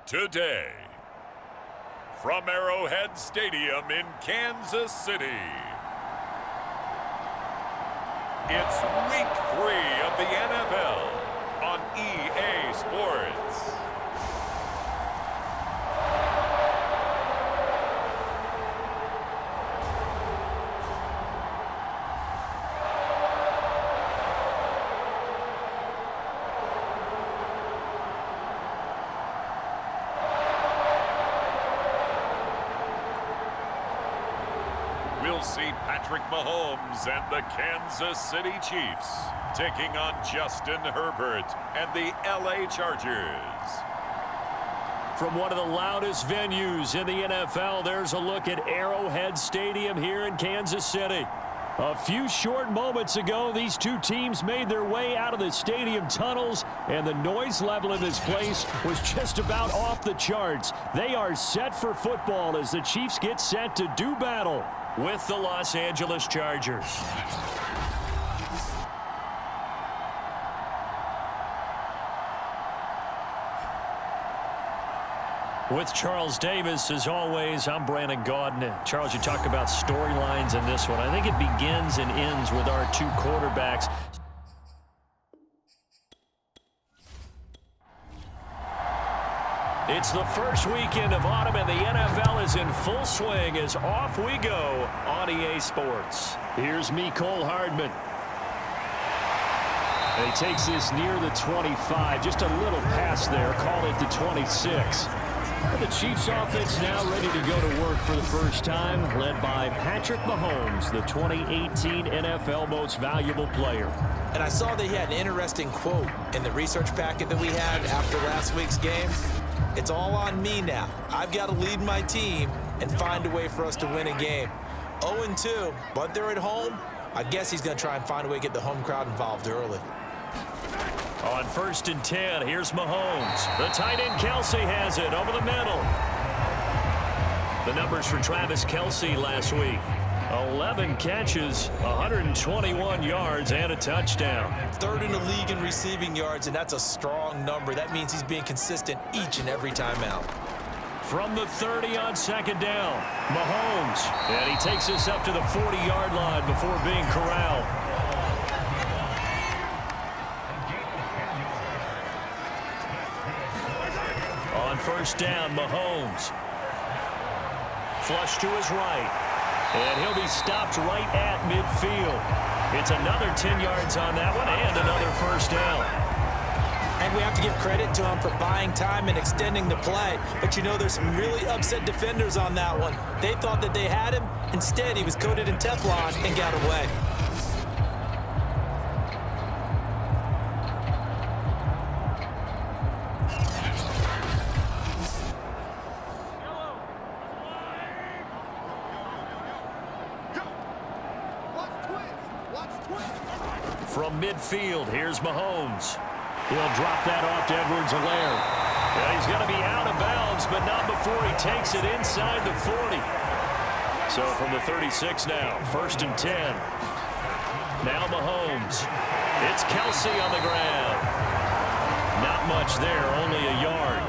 Today, from Arrowhead Stadium in Kansas City, it's Week 3 of the NFL on EA Sports. We'll see Patrick Mahomes and the Kansas City Chiefs taking on Justin Herbert and the LA Chargers. From one of the loudest venues in the NFL, there's a look at Arrowhead Stadium here in Kansas City. A few short moments ago, these two teams made their way out of the stadium tunnels, and the noise level in this place was just about off the charts. They are set for football as the Chiefs get set to do battle with the Los Angeles Chargers. With Charles Davis, as always, I'm Brandon Gaudin. Charles, you talk about storylines in this one. I think it begins and ends with our two quarterbacks. It's the first weekend of autumn, and the NFL is in full swing as off we go on EA Sports. Here's Mecole Hardman. And he takes this near the 25. Just a little pass there. Call it the 26. The Chiefs offense now ready to go to work for the first time, led by Patrick Mahomes, the 2018 NFL Most Valuable Player. And I saw that he had an interesting quote in the research packet that we had after last week's game. It's all on me now. I've got to lead my team and find a way for us to win a game. 0-2, but they're at home. I guess he's going to try and find a way to get the home crowd involved early. On 1st and 10, here's Mahomes. The tight end Kelce has it over the middle. The numbers for Travis Kelce last week. 11 catches, 121 yards, and a touchdown. Third in the league in receiving yards, and that's a strong number. That means he's being consistent each and every time out. From the 30 on 2nd down, Mahomes. And he takes us up to the 40-yard line before being corralled. On 1st down, Mahomes. Flush to his right. And he'll be stopped right at midfield. It's another 10 yards on that one and another 1st down. And we have to give credit to him for buying time and extending the play. But you know, there's some really upset defenders on that one. They thought that they had him. Instead, he was coated in Teflon and got away. From midfield, here's Mahomes. He'll drop that off to Edwards-Helaire. And he's going to be out of bounds, but not before he takes it inside the 40. So from the 36 now, 1st and 10. Now Mahomes. It's Kelce on the ground. Not much there, only a yard.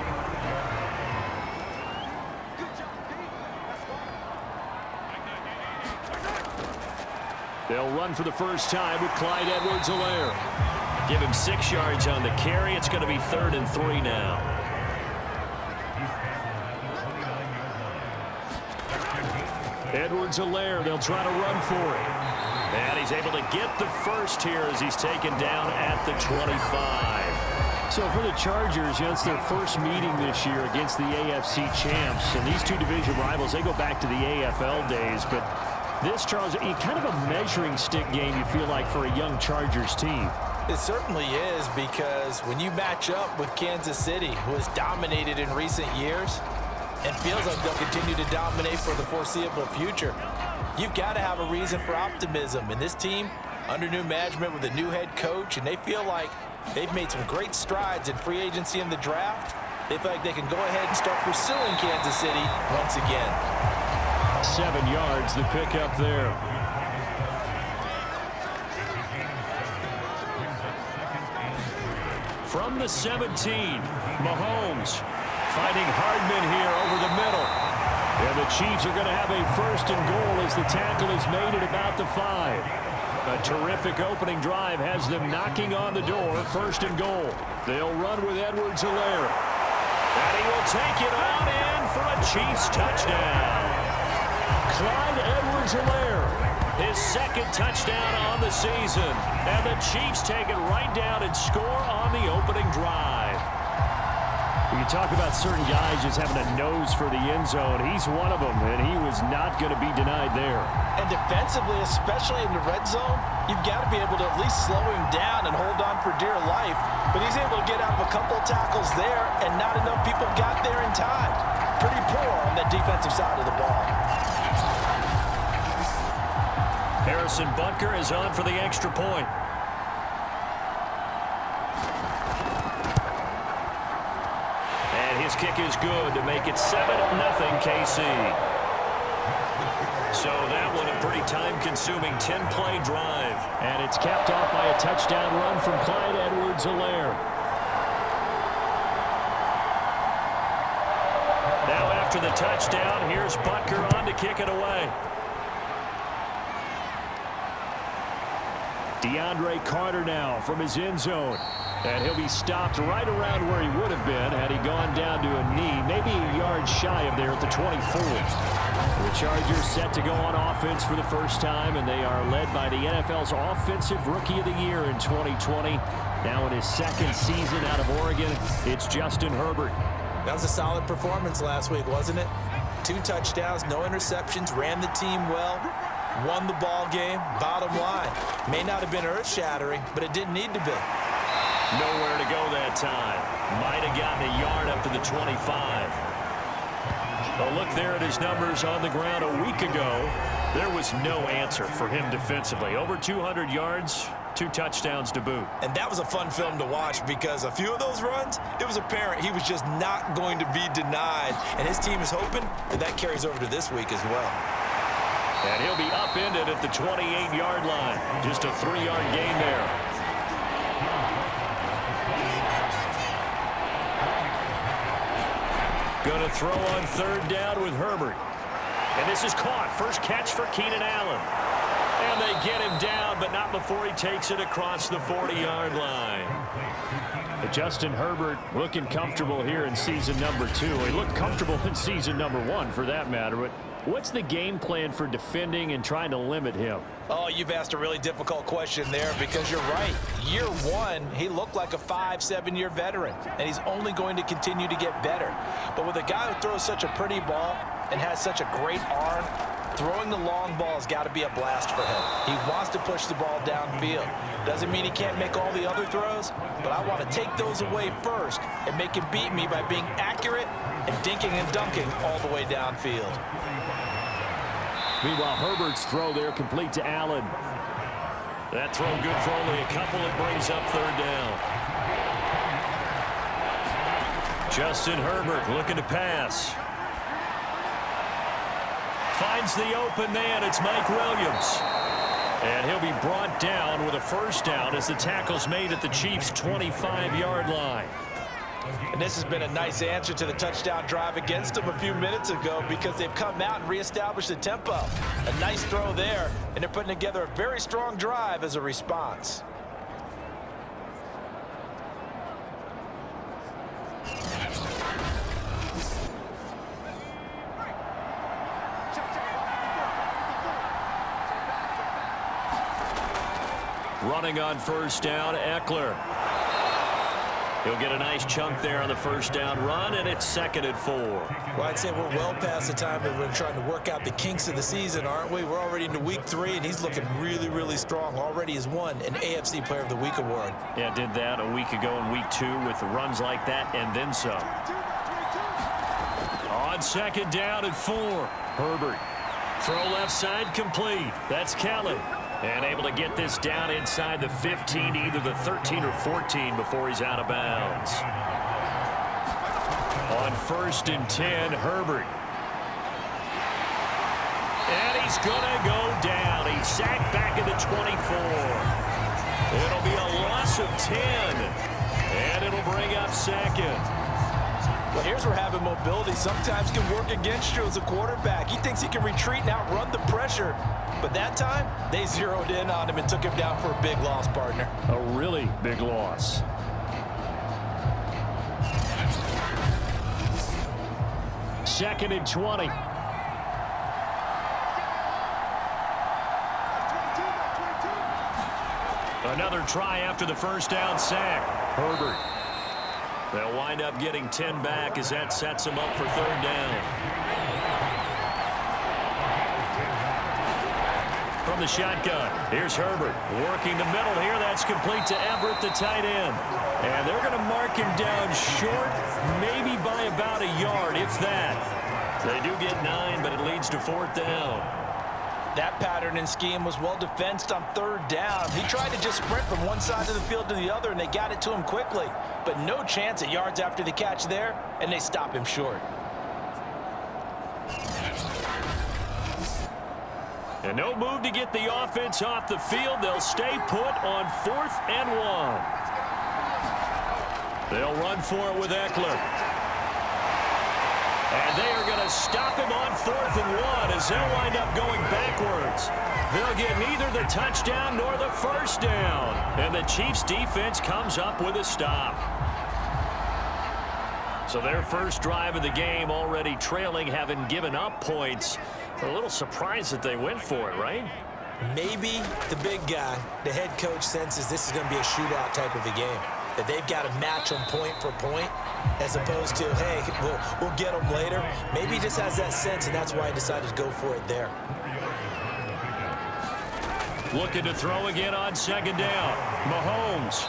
They'll run for the first time with Clyde Edwards-Helaire. Give him 6 yards on the carry. It's going to be 3rd and 3 now. Edwards-Helaire, they'll try to run for it. And he's able to get the first here as he's taken down at the 25. So for the Chargers, it's their first meeting this year against the AFC champs. And these two division rivals, they go back to the AFL days. But this, Charles, kind of a measuring stick game, you feel like, for a young Chargers team. It certainly is, because when you match up with Kansas City, who has dominated in recent years, it feels like they'll continue to dominate for the foreseeable future. You've got to have a reason for optimism. And this team, under new management with a new head coach, and they feel like they've made some great strides in free agency in the draft. They feel like they can go ahead and start pursuing Kansas City once again. 7 yards, the pickup there. From the 17, Mahomes finding Hardman here over the middle. And the Chiefs are going to have a first and goal as the tackle is made at about the 5. A terrific opening drive has them knocking on the door. First and goal. They'll run with Edwards-Helaire. And he will take it on in for a Chiefs touchdown. Clyde Edwards-Helaire, his second touchdown on the season. And the Chiefs take it right down and score on the opening drive. You talk about certain guys just having a nose for the end zone. He's one of them, and he was not going to be denied there. And defensively, especially in the red zone, you've got to be able to at least slow him down and hold on for dear life. But he's able to get out of a couple of tackles there, and not enough people got there in time. Pretty poor on that defensive side of the ball. Harrison Butker is on for the extra point. His kick is good to make it 7-0 KC. So that one a pretty time-consuming 10-play drive. And it's capped off by a touchdown run from Clyde Edwards-Helaire. Now after the touchdown, here's Butker on to kick it away. DeAndre Carter now from his end zone. And he'll be stopped right around where he would have been had he gone down to a knee, maybe a yard shy of there at the 24. The Chargers set to go on offense for the first time, and they are led by the NFL's Offensive Rookie of the Year in 2020. Now in his second season out of Oregon, it's Justin Herbert. That was a solid performance last week, wasn't it? 2 touchdowns, no interceptions, ran the team well, won the ball game. Bottom line, may not have been earth-shattering, but it didn't need to be. Nowhere to go that time. Might have gotten a yard up to the 25. A look there at his numbers on the ground a week ago. There was no answer for him defensively. Over 200 yards, 2 touchdowns to boot. And that was a fun film to watch because a few of those runs, it was apparent he was just not going to be denied. And his team is hoping that carries over to this week as well. And he'll be upended at the 28-yard line. Just a 3-yard gain there. Going to throw on third down with Herbert. And this is caught. First catch for Keenan Allen. And they get him down, but not before he takes it across the 40-yard line. But Justin Herbert looking comfortable here in season number 2. He looked comfortable in season number 1, for that matter. But what's the game plan for defending and trying to limit him? Oh, you've asked a really difficult question there because you're right. Year 1, he looked like a 5-7-year veteran, and he's only going to continue to get better. But with a guy who throws such a pretty ball and has such a great arm, throwing the long ball has got to be a blast for him. He wants to push the ball downfield. Doesn't mean he can't make all the other throws, but I want to take those away first and make him beat me by being accurate and dinking and dunking all the way downfield. Meanwhile, Herbert's throw there complete to Allen. That throw good for only a couple. It brings up third down. Justin Herbert looking to pass. Finds the open man. It's Mike Williams. And he'll be brought down with a first down as the tackle's made at the Chiefs' 25-yard line. And this has been a nice answer to the touchdown drive against them a few minutes ago because they've come out and reestablished the tempo. A nice throw there, and they're putting together a very strong drive as a response. Running on first down, Eckler. He'll get a nice chunk there on the first down run, and it's 2nd and 4. Well, I'd say we're well past the time that we're trying to work out the kinks of the season, aren't we? We're already into week 3, and he's looking really, really strong. Already has won an AFC Player of the Week award. Yeah, did that a week ago in week 2 with the runs like that and then some. On 2nd down and 4, Herbert. Throw left side complete. That's Kelly. And able to get this down inside the 15, either the 13 or 14 before he's out of bounds. On 1st and 10, Herbert. And he's going to go down. He's sacked back at the 24. It'll be a loss of 10. And it'll bring up 2nd. Well, here's where having mobility sometimes can work against you as a quarterback. He thinks he can retreat and outrun the pressure. But that time, they zeroed in on him and took him down for a big loss, partner. A really big loss. Second and 20. Another try after the first down sack. Herbert. They'll wind up getting 10 back as that sets them up for third down. From the shotgun, here's Herbert. Working the middle here. That's complete to Everett, the tight end. And they're going to mark him down short, maybe by about a yard, if that. They do get 9, but it leads to fourth down. That pattern and scheme was well defensed on third down. He tried to just sprint from one side of the field to the other, and they got it to him quickly. But no chance at yards after the catch there, and they stop him short. And no move to get the offense off the field. They'll stay put on 4th and 1. They'll run for it with Eckler. And they are going to stop him on 4th and 1 as they'll wind up going backwards. They'll get neither the touchdown nor the first down. And the Chiefs defense comes up with a stop. So their first drive of the game already trailing, having given up points. They're a little surprised that they went for it, right? Maybe the big guy, the head coach, senses this is going to be a shootout type of a game. That they've got to match them point for point as opposed to, hey, we'll get them later. Maybe he just has that sense, and that's why he decided to go for it there. Looking to throw again on second down. Mahomes.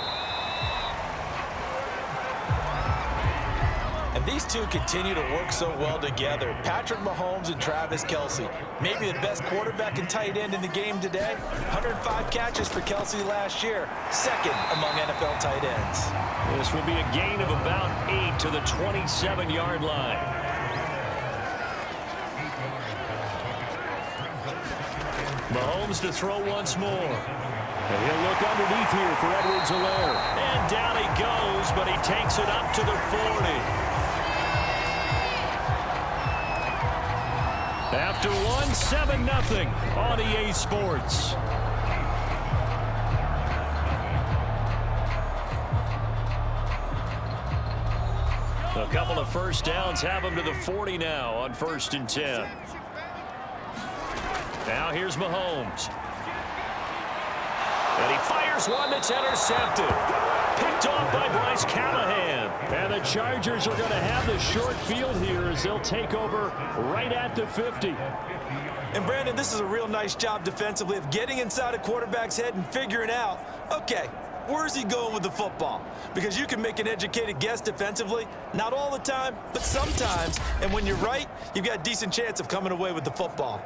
And these two continue to work so well together. Patrick Mahomes and Travis Kelce. Maybe the best quarterback and tight end in the game today. 105 catches for Kelce last year. Second among NFL tight ends. This will be a gain of about 8 to the 27-yard line. Mahomes to throw once more. And he'll look underneath here for Edwards-Helaire. And down he goes, but he takes it up to the 40. After one, 7-0 on EA Sports. A couple of first downs have him to the 40 now on 1st and 10. Now here's Mahomes. And he fires one that's intercepted. Picked off by Bryce Callahan. And the Chargers are going to have the short field here as they'll take over right at the 50. And Brandon, this is a real nice job defensively of getting inside a quarterback's head and figuring out, okay, where's he going with the football? Because you can make an educated guess defensively, not all the time, but sometimes. And when you're right, you've got a decent chance of coming away with the football.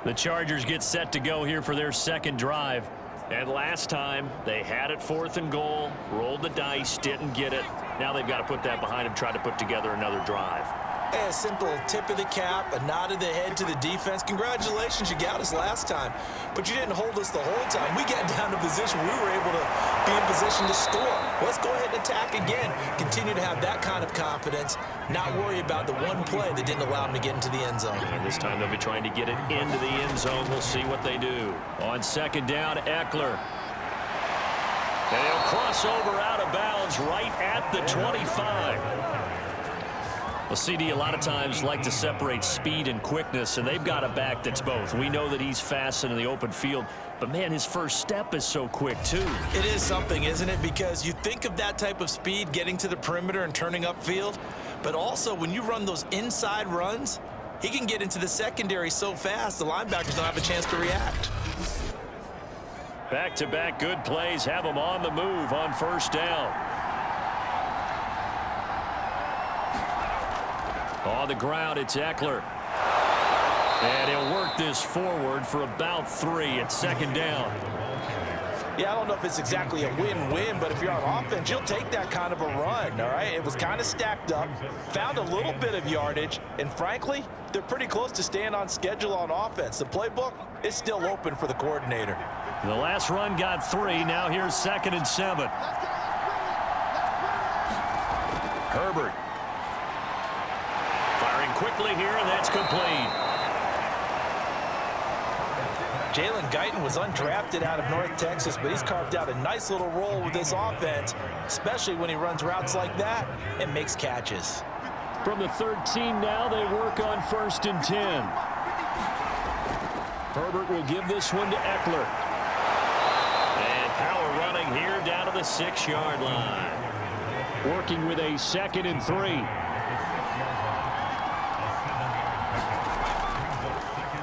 The Chargers get set to go here for their second drive. And last time, they had it 4th and goal, rolled the dice, didn't get it. Now they've got to put that behind them, try to put together another drive. Hey, a simple tip of the cap, a nod of the head to the defense. Congratulations, you got us last time. But you didn't hold us the whole time. We got down to position. We were able to be in position to score. Let's go ahead and attack again. Continue to have that kind of confidence. Not worry about the one play that didn't allow them to get into the end zone. And this time they'll be trying to get it into the end zone. We'll see what they do. On second down, Eckler. And he'll cross over out of bounds right at the 25. Well, CD, a lot of times like to separate speed and quickness, and they've got a back that's both. We know that he's fast in the open field, but, man, his first step is so quick, too. It is something, isn't it? Because you think of that type of speed getting to the perimeter and turning upfield, but also when you run those inside runs, he can get into the secondary so fast the linebackers don't have a chance to react. Back-to-back good plays have him on the move on first down. On the ground, it's Eckler. And he'll work this forward for about 3 at second down. Yeah, I don't know if it's exactly a win-win, but if you're on offense, you'll take that kind of a run, all right? It was kind of stacked up, found a little bit of yardage, and frankly, they're pretty close to staying on schedule on offense. The playbook is still open for the coordinator. The last run got 3. Now here's 2nd and 7. Herbert. quickly here, and that's complete. Jalen Guyton was undrafted out of North Texas, but he's carved out a nice little role with this offense, especially when he runs routes like that and makes catches. From the 13 now, they work on 1st and 10. Herbert will give this one to Eckler. And power running here down to the 6-yard line. Working with a 2nd and 3.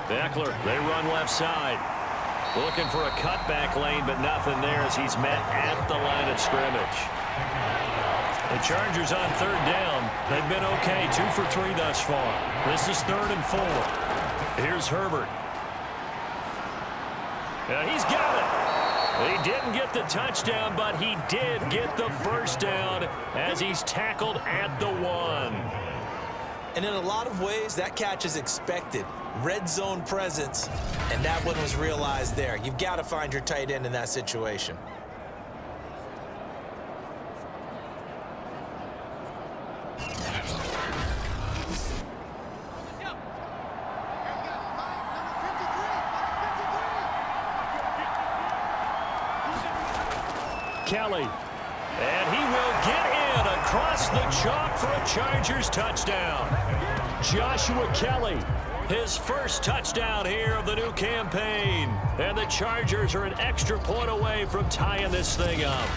Eckler, they run left side. Looking for a cutback lane, but nothing there as he's met at the line of scrimmage. The Chargers on 3rd down. They've been okay, 2 for 3 thus far. This is 3rd and 4. Here's Herbert. He's got it. He didn't get the touchdown, but he did get the first down as he's tackled at the 1. And in a lot of ways, that catch is expected. Red zone presence, and that one was realized there. You've got to find your tight end in that situation. Kelly, and he will get in across the chalk for a Chargers touchdown. Joshua Kelly, his first touchdown here of the new campaign. And the Chargers are an extra point away from tying this thing up.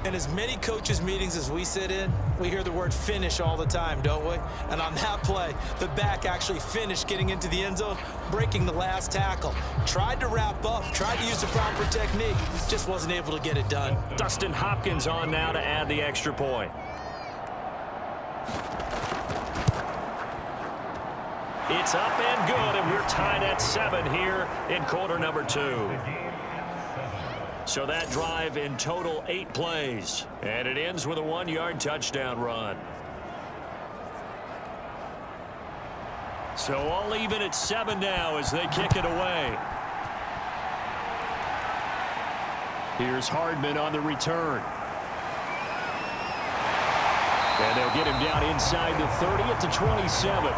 In as many coaches' meetings as we sit in, we hear the word finish all the time, don't we? And on that play, the back actually finished getting into the end zone, breaking the last tackle. Tried to wrap up, tried to use the proper technique, just wasn't able to get it done. Dustin Hopkins on now to add the extra point. It's up and good, and we're tied at 7 here in quarter number 2. So that drive in total 8 plays, and it ends with a 1-yard touchdown run. So all even at 7 now as they kick it away. Here's Hardman on the return. And they'll get him down inside the 30 at the 27.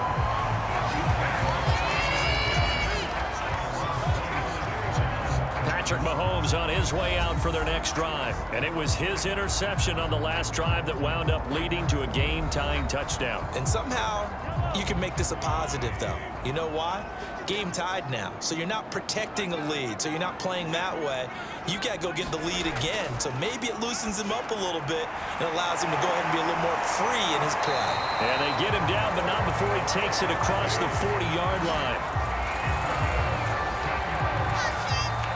Patrick Mahomes on his way out for their next drive. And it was his interception on the last drive that wound up leading to a game-tying touchdown. And somehow you can make this a positive, though. You know why? Game tied now. So you're not protecting a lead. So you're not playing that way. You got to go get the lead again. So maybe it loosens him up a little bit and allows him to go ahead and be a little more free in his play. And they get him down, but not before he takes it across the 40-yard line.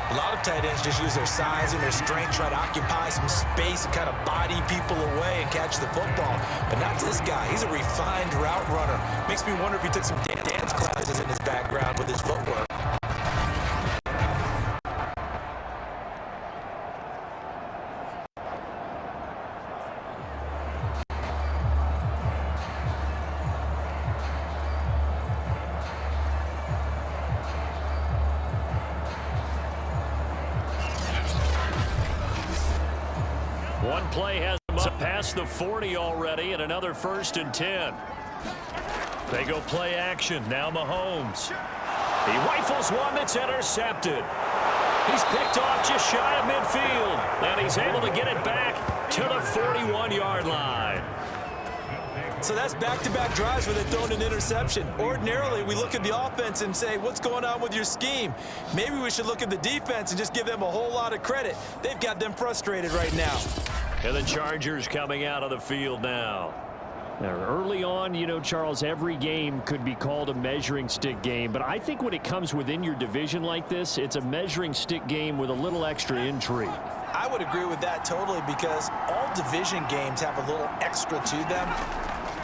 A lot of tight ends just use their size and their strength, try to occupy some space and kind of body people away and catch the football. But not this guy. He's a refined route runner. Makes me wonder if he took some dance classes in his background with his footwork. One play has them up past the 40 already, and another 1st and 10. They go play action. Now Mahomes. He rifles one that's intercepted. He's picked off just shy of midfield, and he's able to get it back to the 41-yard line. So that's back-to-back drives where they've thrown an interception. Ordinarily, we look at the offense and say, what's going on with your scheme? Maybe we should look at the defense and just give them a whole lot of credit. They've got them frustrated right now. And the Chargers coming out of the field now. Now, early on, you know, Charles, every game could be called a measuring stick game. But I think when it comes within your division like this, it's a measuring stick game with a little extra intrigue. I would agree with that totally because all division games have a little extra to them.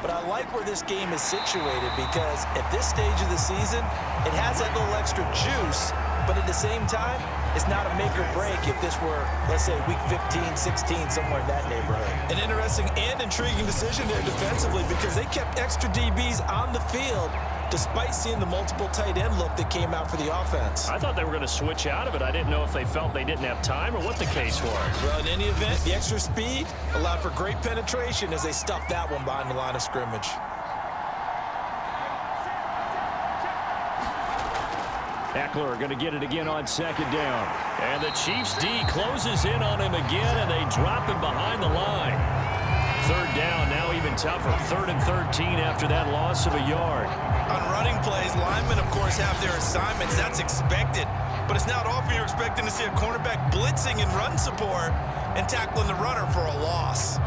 But I like where this game is situated because at this stage of the season, it has that little extra juice. But at the same time, it's not a make or break if this were, let's say, week 15, 16, somewhere in that neighborhood. An interesting and intriguing decision there defensively because they kept extra DBs on the field despite seeing the multiple tight end look that came out for the offense. I thought they were going to switch out of it. I didn't know if they felt they didn't have time or what the case was. Well, in any event, the extra speed allowed for great penetration as they stuffed that one behind the line of scrimmage. Eckler going to get it again on second down. And the Chiefs D closes in on him again, and they drop him behind the line. Third down, now even tougher. 3rd and 13 after that loss of a yard. On running plays, linemen, of course, have their assignments. That's expected. But it's not often you're expecting to see a cornerback blitzing in run support and tackling the runner for a loss.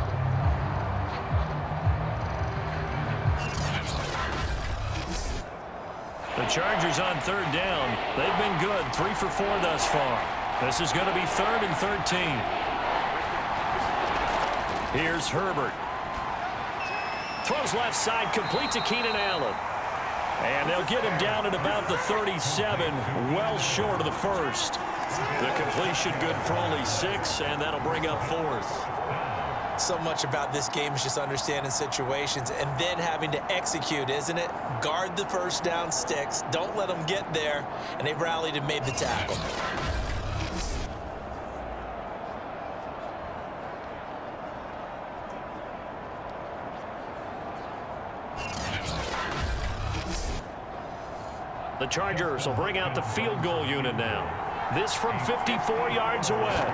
The Chargers on 3rd down. They've been good, 3 for 4 thus far. This is going to be 3rd and 13. Here's Herbert. Throws left side, complete to Keenan Allen. And they'll get him down at about the 37, well short of the first. The completion good for only 6, and that'll bring up 4th. So much about this game is just understanding situations and then having to execute, isn't it? Guard the first down sticks, don't let them get there, and they rallied and made the tackle. The Chargers will bring out the field goal unit now. This from 54 yards away.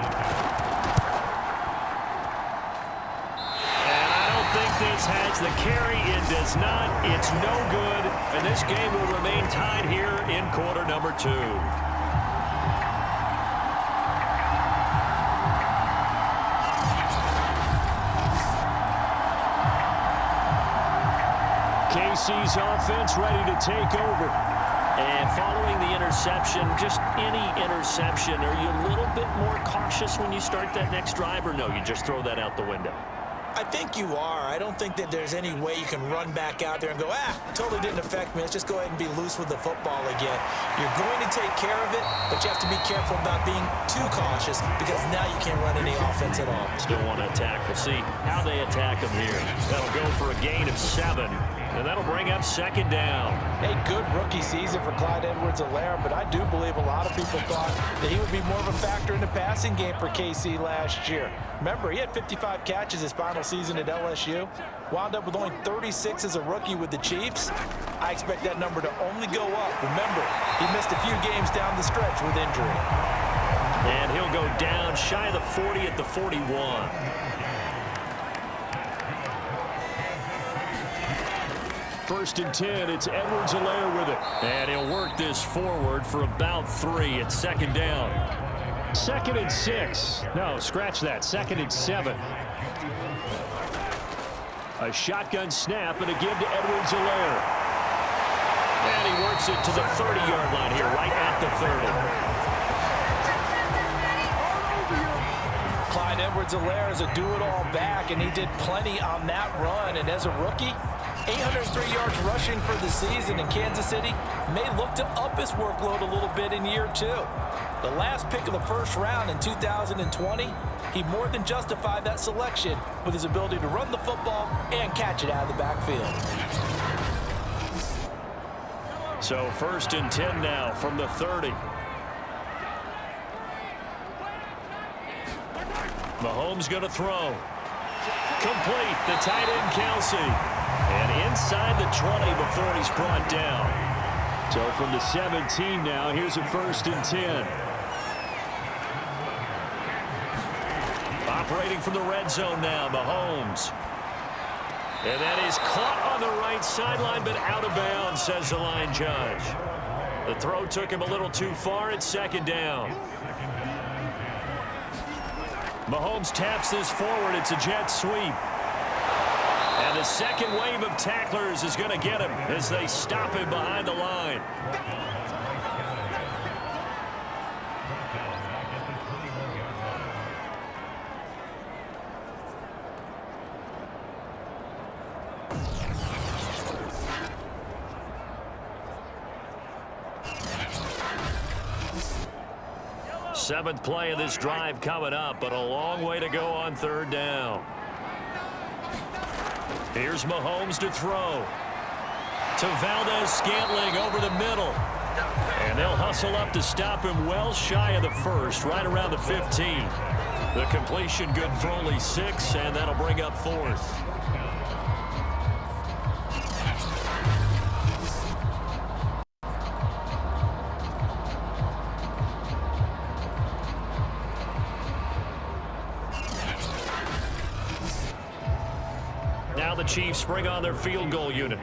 And I don't think this has the carry. It does not. It's no good. And this game will remain tied here in quarter number 2. KC's offense ready to take over. And following the interception, just any interception, are you a little bit more cautious when you start that next drive, or no, you just throw that out the window? I think you are. I don't think that there's any way you can run back out there and go, totally didn't affect me. Let's just go ahead and be loose with the football again. You're going to take care of it, but you have to be careful about being too cautious because now you can't run any offense at all. Still want to attack. We'll see how they attack them here. That'll go for a gain of 7. And that'll bring up 2nd down. A good rookie season for Clyde Edwards-Helaire, but I do believe a lot of people thought that he would be more of a factor in the passing game for KC last year. Remember, he had 55 catches his final season at LSU. Wound up with only 36 as a rookie with the Chiefs. I expect that number to only go up. Remember, he missed a few games down the stretch with injury. And he'll go down shy of the 40 at the 41. First and 10, it's Edwards-Helaire with it. And he'll work this forward for about 3 at 2nd down. 2nd and 6. No, scratch that. 2nd and 7. A shotgun snap and a give to Edwards-Helaire. And he works it to the 30-yard line here, right at the 30. Clyde Edwards-Helaire is a do-it-all back, and he did plenty on that run. And as a rookie, 803 yards rushing for the season, in Kansas City may look to up his workload a little bit in year 2. The last pick of the first round in 2020, he more than justified that selection with his ability to run the football and catch it out of the backfield. So 1st and 10 now from the 30. Mahomes going to throw. Complete, the tight end Kelsey. And inside the 20 before he's brought down. So from the 17 now, here's a 1st and 10. Operating from the red zone now, Mahomes. And that is caught on the right sideline, but out of bounds, says the line judge. The throw took him a little too far at 2nd down. Mahomes taps this forward. It's a jet sweep. And the second wave of tacklers is going to get him as they stop him behind the line. Seventh play of this drive coming up, but a long way to go on 3rd down. Here's Mahomes to throw. To Valdez-Scantling over the middle. And they'll hustle up to stop him well shy of the 1st, right around the 15. The completion good for only 6, and that'll bring up 4th. the Chiefs bring on their field goal unit.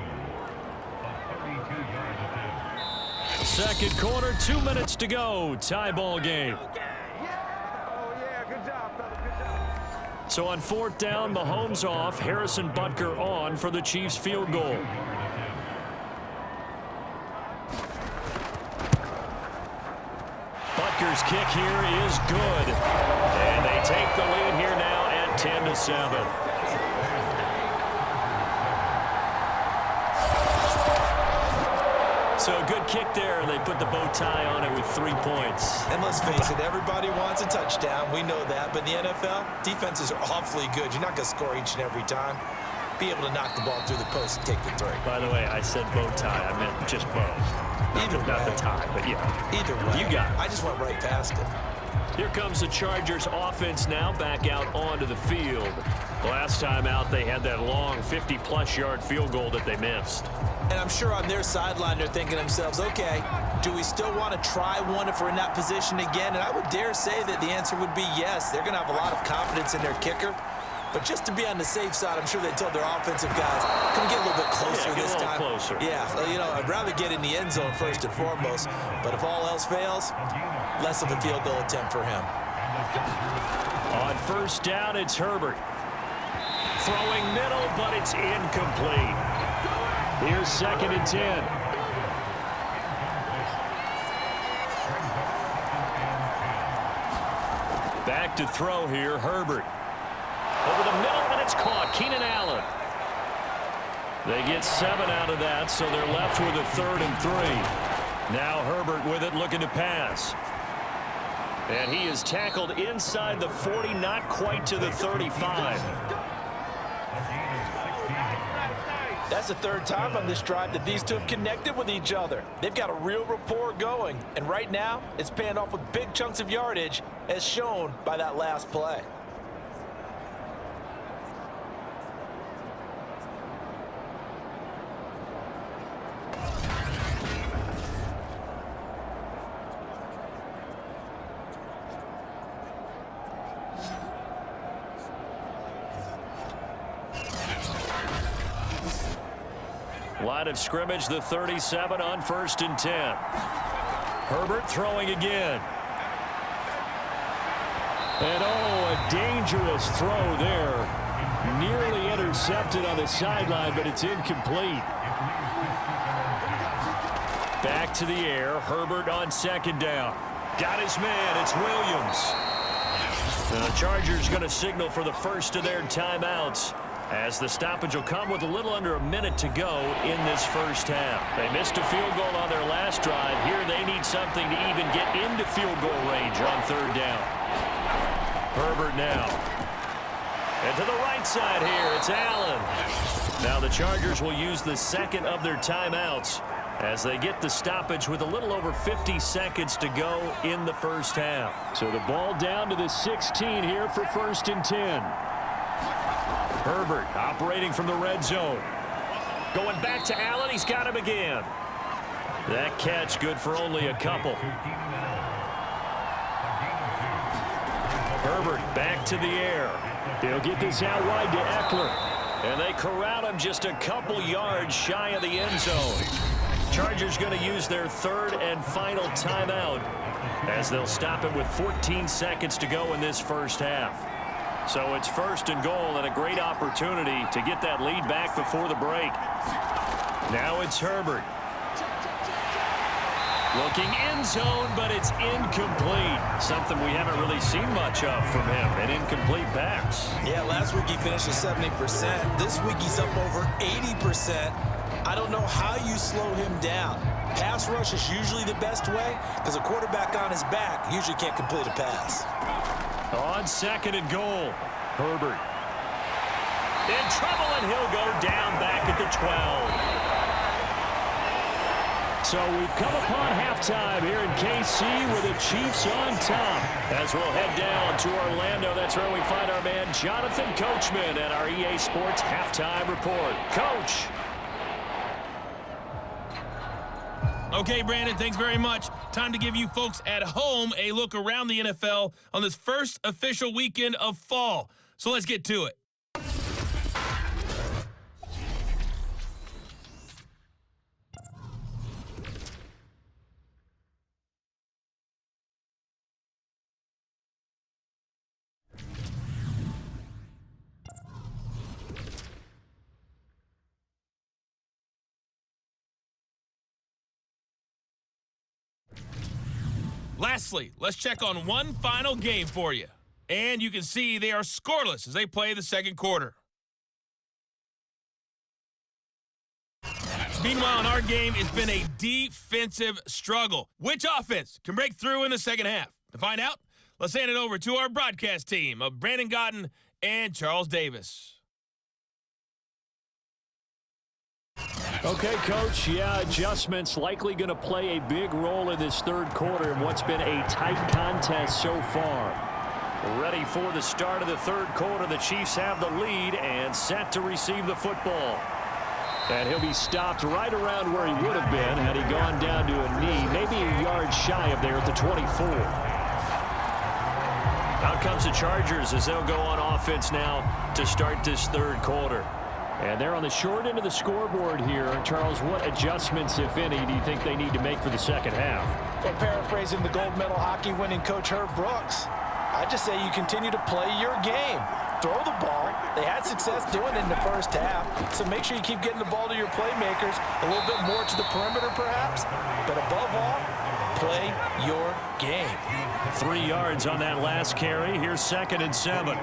Second quarter, 2 minutes to go. Tie ball game. So on fourth down, Mahomes off. Harrison Butker on for the Chiefs field goal. Butker's kick here is good. And they take the lead here now at 10-7. So a good kick there. They put the bow tie on it with 3 points. And let's face it, everybody wants a touchdown. We know that. But in the NFL, defenses are awfully good. You're not going to score each and every time. Be able to knock the ball through the post and take the three. By the way, I said bow tie. I meant just bow. Either way. Not the tie, but yeah. Either way. You got it. I just went right past it. Here comes the Chargers offense now back out onto the field. Last time out, they had that long 50-plus yard field goal that they missed. And I'm sure on their sideline, they're thinking to themselves, okay, do we still want to try one if we're in that position again? And I would dare say that the answer would be yes. They're going to have a lot of confidence in their kicker. But just to be on the safe side, I'm sure they told their offensive guys, can we get a little bit closer this time? Closer. Yeah, I'd rather get in the end zone first and foremost. But if all else fails, less of a field goal attempt for him. On first down, it's Herbert. Throwing middle, but it's incomplete. Here's 2nd and 10. Back to throw here, Herbert. Over the middle, and it's caught. Keenan Allen. They get 7 out of that, so they're left with a 3rd and 3. Now Herbert with it, looking to pass. And he is tackled inside the 40, not quite to the 35. That's the 3rd time on this drive that these two have connected with each other. They've got a real rapport going. And right now, it's paying off with big chunks of yardage, as shown by that last play. Line of scrimmage, the 37 on 1st and 10. Herbert throwing again. And a dangerous throw there. Nearly intercepted on the sideline, but it's incomplete. Back to the air. Herbert on 2nd down. Got his man. It's Williams. And the Chargers going to signal for the first of their timeouts, as the stoppage will come with a little under a minute to go in this first half. They missed a field goal on their last drive. Here they need something to even get into field goal range on 3rd down. Herbert now. And to the right side here, it's Allen. Now the Chargers will use the 2nd of their timeouts as they get the stoppage with a little over 50 seconds to go in the first half. So the ball down to the 16 here for 1st and 10. Herbert operating from the red zone. Going back to Allen. He's got him again. That catch good for only a couple. Herbert back to the air. He'll get this out wide to Eckler. And they corral him just a couple yards shy of the end zone. Chargers going to use their 3rd and final timeout, as they'll stop it with 14 seconds to go in this first half. So it's 1st and goal, and a great opportunity to get that lead back before the break. Now it's Herbert. Looking end zone, but it's incomplete. Something we haven't really seen much of from him, an incomplete pass. Yeah, last week he finished at 70%. This week he's up over 80%. I don't know how you slow him down. Pass rush is usually the best way, because a quarterback on his back usually can't complete a pass. On 2nd and goal, Herbert. In trouble, and he'll go down back at the 12. So we've come upon halftime here in KC with the Chiefs on top. As we'll head down to Orlando, that's where we find our man Jonathan Coachman at our EA Sports Halftime Report. Coach. Okay, Brandon, thanks very much. Time to give you folks at home a look around the NFL on this first official weekend of fall. So let's get to it. Lastly, let's check on one final game for you. And you can see they are scoreless as they play the second quarter. Meanwhile, in our game, it's been a defensive struggle. Which offense can break through in the second half? To find out, let's hand it over to our broadcast team of Brandon Godden and Charles Davis. Okay, Coach, yeah, adjustments likely going to play a big role in this third quarter in what's been a tight contest so far. Ready for the start of the third quarter. The Chiefs have the lead and set to receive the football. And he'll be stopped right around where he would have been had he gone down to a knee, maybe a yard shy of there at the 24. Out comes the Chargers as they'll go on offense now to start this third quarter. And they're on the short end of the scoreboard here. Charles, what adjustments, if any, do you think they need to make for the second half? Well, paraphrasing the gold medal hockey winning coach Herb Brooks, I just say you continue to play your game. Throw the ball. They had success doing it in the first half, so make sure you keep getting the ball to your playmakers, a little bit more to the perimeter perhaps, but above all, play your game. 3 yards on that last carry. Here's 2nd and 7.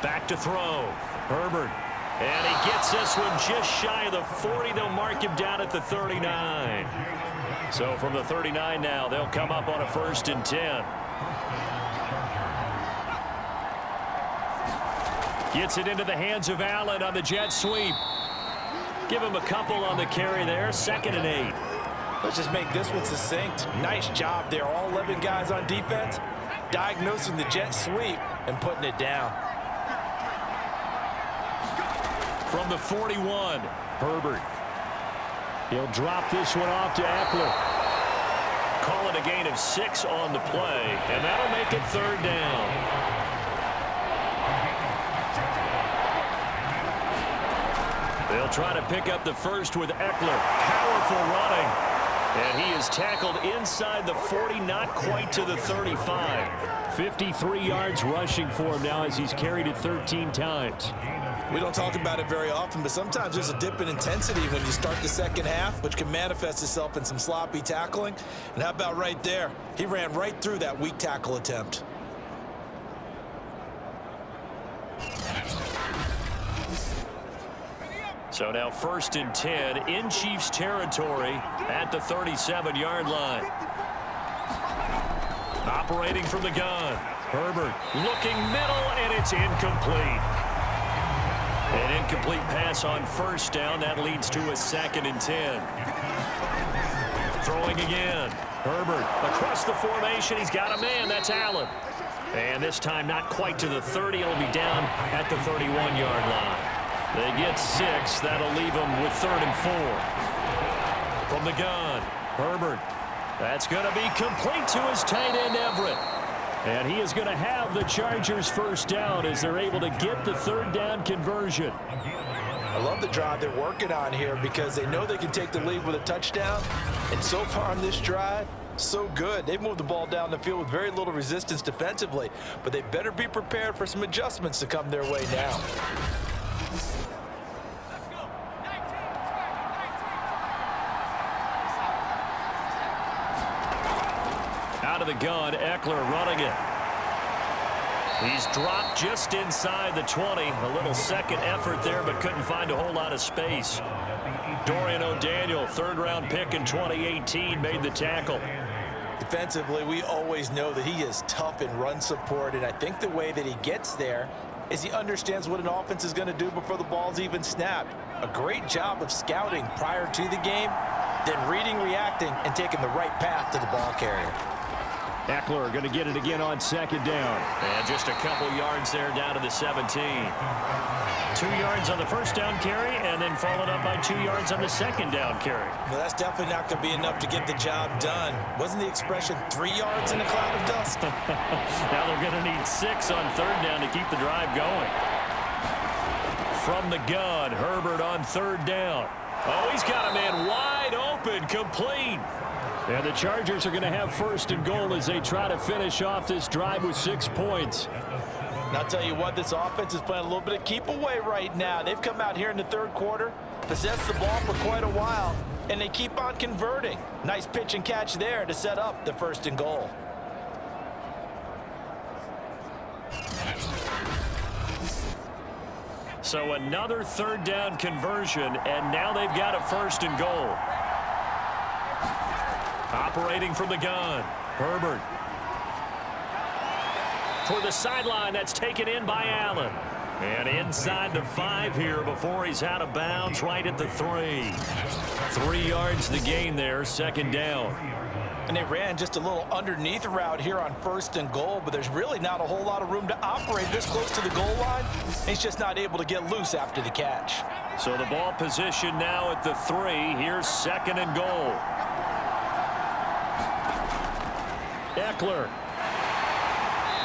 Back to throw. Herbert. And he gets this one just shy of the 40. They'll mark him down at the 39. So from the 39 now, they'll come up on a 1st and 10. Gets it into the hands of Allen on the jet sweep. Give him a couple on the carry there. 2nd and 8. Let's just make this one succinct. Nice job there. All 11 guys on defense diagnosing the jet sweep and putting it down. From the 41, Herbert. He'll drop this one off to Eckler. Call it a gain of 6 on the play, and that'll make it 3rd down. They'll try to pick up the first with Eckler. Powerful running. And he is tackled inside the 40, not quite to the 35. 53 yards rushing for him now as he's carried it 13 times. We don't talk about it very often, but sometimes there's a dip in intensity when you start the second half, which can manifest itself in some sloppy tackling. And how about right there? He ran right through that weak tackle attempt. So now 1st and 10 in Chiefs territory at the 37-yard line. Operating from the gun. Herbert looking middle, and it's incomplete. An incomplete pass on 1st down. That leads to a 2nd and 10. Throwing again. Herbert across the formation. He's got a man. That's Allen. And this time not quite to the 30. It'll be down at the 31-yard line. They get 6. That'll leave them with 3rd and 4. From the gun, Herbert. That's going to be complete to his tight end, Everett. And he is going to have the Chargers 1st down as they're able to get the 3rd down conversion. I love the drive they're working on here because they know they can take the lead with a touchdown. And so far on this drive, so good. They've moved the ball down the field with very little resistance defensively, but they better be prepared for some adjustments to come their way now. Out of the gun, Eckler running it. He's dropped just inside the 20. A little second effort there, but couldn't find a whole lot of space. Dorian O'Daniel, 3rd-round pick in 2018, made the tackle. Defensively, we always know that he is tough in run support, and I think the way that he gets there is he understands what an offense is going to do before the ball's even snapped. A great job of scouting prior to the game, then reading, reacting, and taking the right path to the ball carrier. Eckler going to get it again on 2nd down. And just a couple yards there down to the 17. 2 yards on the 1st down carry, and then followed up by 2 yards on the 2nd down carry. Well, that's definitely not going to be enough to get the job done. Wasn't the expression 3 yards in a cloud of dust? Now they're going to need 6 on 3rd down to keep the drive going. From the gun, Herbert on 3rd down. Oh, he's got a man wide open, complete. And the Chargers are going to have 1st and goal as they try to finish off this drive with 6 points. And I'll tell you what, this offense is playing a little bit of keep away right now. They've come out here in the 3rd quarter, possessed the ball for quite a while, and they keep on converting. Nice pitch and catch there to set up the 1st and goal. So another 3rd down conversion, and now they've got a 1st and goal. Operating from the gun, Herbert. Toward the sideline, that's taken in by Allen. And inside the 5 here before he's out of bounds, right at the 3. 3 yards the gain there, 2nd down. And they ran just a little underneath route here on 1st and goal, but there's really not a whole lot of room to operate this close to the goal line. He's just not able to get loose after the catch. So the ball position now at the 3. Here's 2nd and goal. Eckler.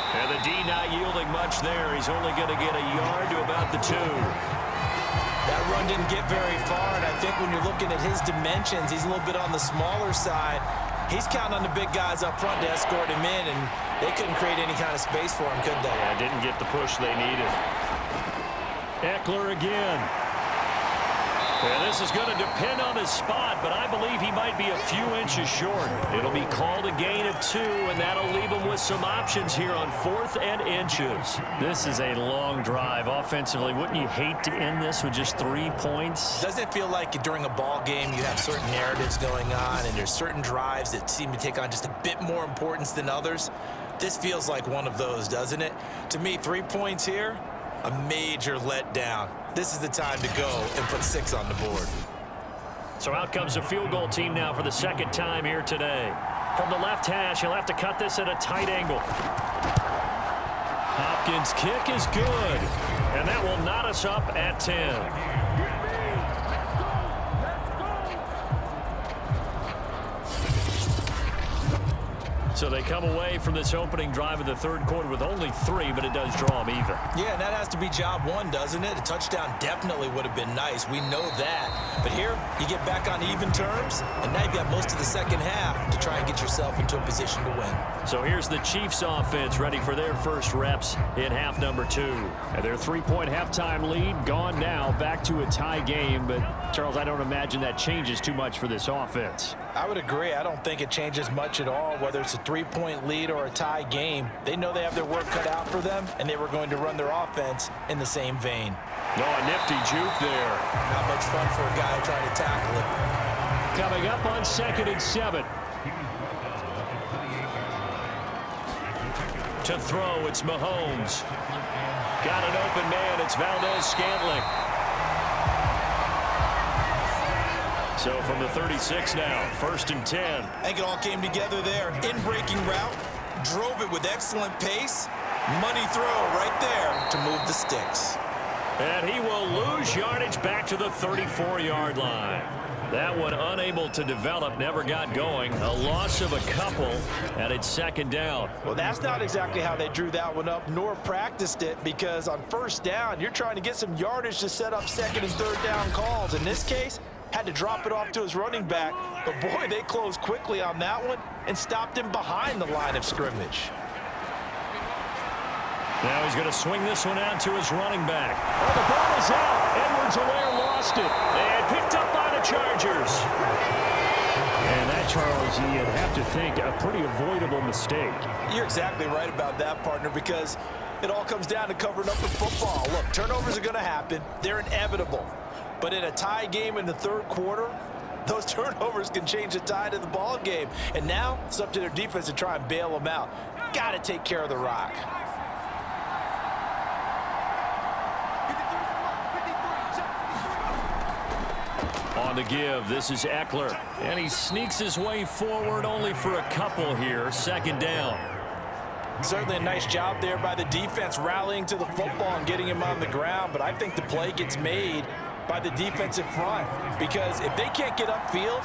And the D not yielding much there. He's only going to get a yard to about the 2. That run didn't get very far, and I think when you're looking at his dimensions, he's a little bit on the smaller side. He's counting on the big guys up front to escort him in, and they couldn't create any kind of space for him, could they? Yeah, didn't get the push they needed. Eckler again. And this is going to depend on his spot, but I believe he might be a few inches short. It'll be called a gain of 2, and that'll leave him with some options here on 4th and inches. This is a long drive offensively. Wouldn't you hate to end this with just 3 points? Doesn't it feel like during a ball game you have certain narratives going on, and there's certain drives that seem to take on just a bit more importance than others? This feels like one of those, doesn't it? To me, 3 points here, a major letdown. This is the time to go and put 6 on the board. So out comes the field goal team now for the 2nd time here today. From the left hash, he'll have to cut this at a tight angle. Hopkins' kick is good, and that will knot us up at 10. So they come away from this opening drive of the 3rd quarter with only 3, but it does draw them even. Yeah, and that has to be job 1, doesn't it? A touchdown definitely would have been nice. We know that. But here, you get back on even terms, and now you've got most of the 2nd half to try and get yourself into a position to win. So here's the Chiefs offense ready for their first reps in half number 2. And their 3-point halftime lead gone now, back to a tie game. But, Charles, I don't imagine that changes too much for this offense. I would agree. I don't think it changes much at all, whether it's a 3-point lead or a tie game. They know they have their work cut out for them, and they were going to run their offense in the same vein. No, a nifty juke there. Not much fun for a guy trying to tackle it. Coming up on 2nd and 7. To throw, it's Mahomes. Got an open man, it's Valdez-Scantling. So from the 36 now, 1st and 10. I think it all came together there. In-breaking route, drove it with excellent pace. Money throw right there to move the sticks. And he will lose yardage back to the 34-yard line. That one unable to develop, never got going. A loss of a couple, and it's 2nd down. Well, that's not exactly how they drew that one up, nor practiced it, because on 1st down, you're trying to get some yardage to set up 2nd and 3rd down calls. In this case, had to drop it off to his running back. But, boy, they closed quickly on that one and stopped him behind the line of scrimmage. Now he's going to swing this one out to his running back. Oh, the ball is out. Edwards-Helaire lost it. And picked up by the Chargers. And that, Charles, you'd have to think a pretty avoidable mistake. You're exactly right about that, partner, because it all comes down to covering up the football. Look, turnovers are going to happen. They're inevitable. But in a tie game in the 3rd quarter, those turnovers can change the tide of the ball game. And now it's up to their defense to try and bail them out. Got to take care of the rock. On the give, this is Eckler. And he sneaks his way forward only for a couple here. 2nd down. Certainly a nice job there by the defense rallying to the football and getting him on the ground. But I think the play gets made by the defensive front, because if they can't get upfield,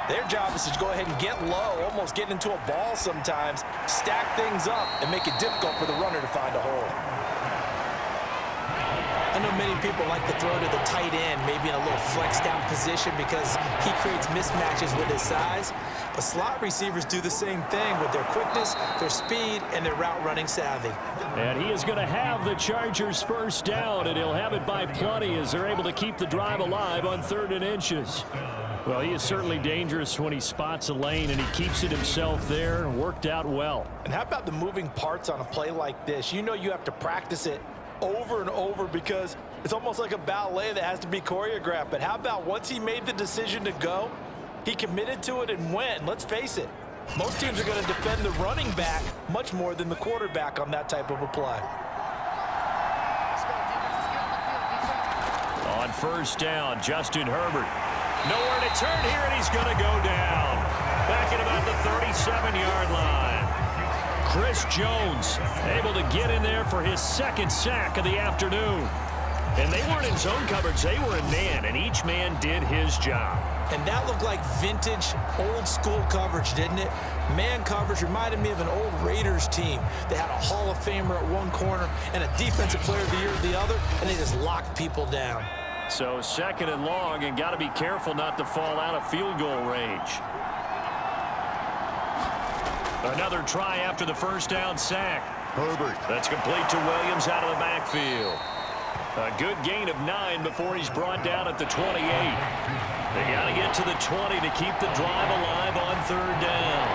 their job is to go ahead and get low, almost get into a ball sometimes, stack things up, and make it difficult for the runner to find a hole. I know many people like to throw to the tight end, maybe in a little flexed down position because he creates mismatches with his size. But slot receivers do the same thing with their quickness, their speed, and their route running savvy. And he is going to have the Chargers first down, and he'll have it by plenty as they're able to keep the drive alive on 3rd and inches. Well, he is certainly dangerous when he spots a lane, and he keeps it himself there. Worked out well. And how about the moving parts on a play like this? You know you have to practice it over and over because it's almost like a ballet that has to be choreographed. But how about once he made the decision to go, he committed to it and went. And let's face it, most teams are going to defend the running back much more than the quarterback on that type of a play. On first down, Justin Herbert. Nowhere to turn here, and he's going to go down. Back at about the 37-yard line. Chris Jones able to get in there for his 2nd sack of the afternoon. And they weren't in zone coverage, they were in man, and each man did his job. And that looked like vintage, old-school coverage, didn't it? Man coverage reminded me of an old Raiders team. They had a Hall of Famer at one corner and a Defensive Player of the Year at the other, and they just locked people down. So 2nd and long, and got to be careful not to fall out of field goal range. Another try after the first down sack. Herbert. That's complete to Williams out of the backfield. A good gain of 9 before he's brought down at the 28. They got to get to the 20 to keep the drive alive on 3rd down.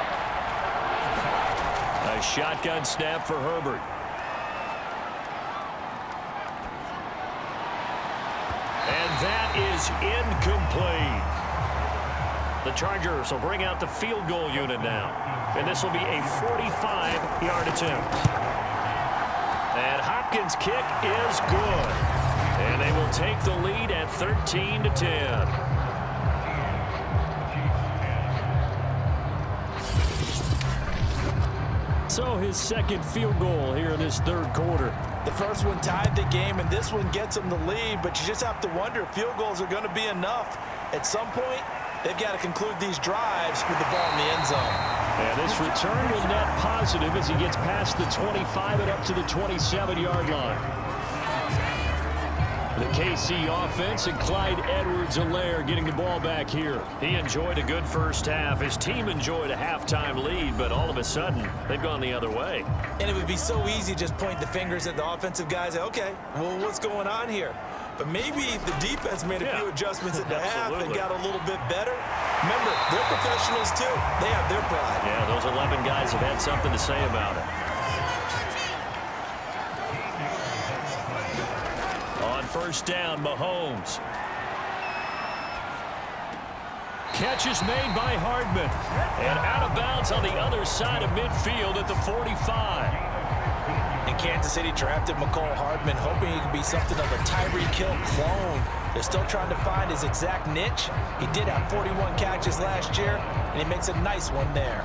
A shotgun snap for Herbert. And that is incomplete. The Chargers will bring out the field goal unit now. And this will be a 45-yard attempt. And Hopkins' kick is good. And they will take the lead at 13-10. So his 2nd field goal here in this 3rd quarter. The first one tied the game, and this one gets them the lead, but you just have to wonder if field goals are going to be enough. At some point, they've got to conclude these drives with the ball in the end zone. And this return will net positive as he gets past the 25 and up to the 27-yard line. The KC offense and Clyde Edwards-Helaire getting the ball back here. He enjoyed a good first half. His team enjoyed a halftime lead, but all of a sudden, they've gone the other way. And it would be so easy to just point the fingers at the offensive guys. Okay, well, what's going on here? But maybe the defense made a few adjustments at the half and got a little bit better. Remember, they're professionals too. They have their pride. Yeah, those 11 guys have had something to say about it. On first down, Mahomes. Catch is made by Hardman. And out of bounds on the other side of midfield at the 45. And Kansas City drafted McCole Hardman, hoping he could be something of a Tyreek Hill clone. They're still trying to find his exact niche. He did have 41 catches last year, and he makes a nice one there.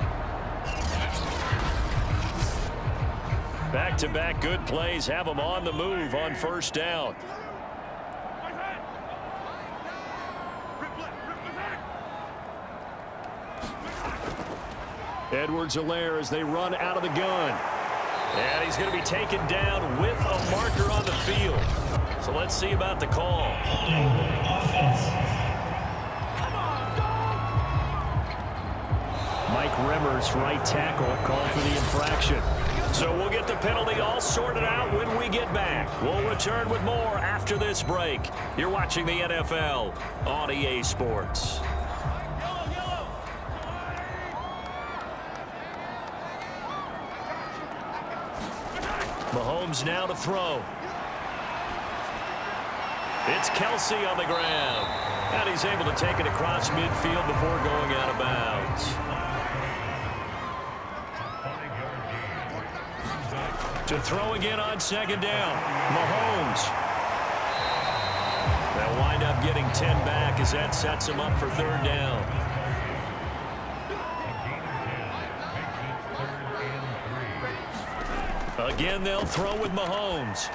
Back-to-back good plays have him on the move on first down. Edwards-Helaire as they run out of the gun. And he's going to be taken down with a marker on the field. So let's see about the call. Mike Remmers, right tackle, called for the infraction. So we'll get the penalty all sorted out when we get back. We'll return with more after this break. You're watching the NFL on EA Sports. Mahomes now to throw. It's Kelsey on the ground. And he's able to take it across midfield before going out of bounds. To throw again on second down. Mahomes. They'll wind up getting 10 back as that sets him up for third down. Again, they'll throw with Mahomes.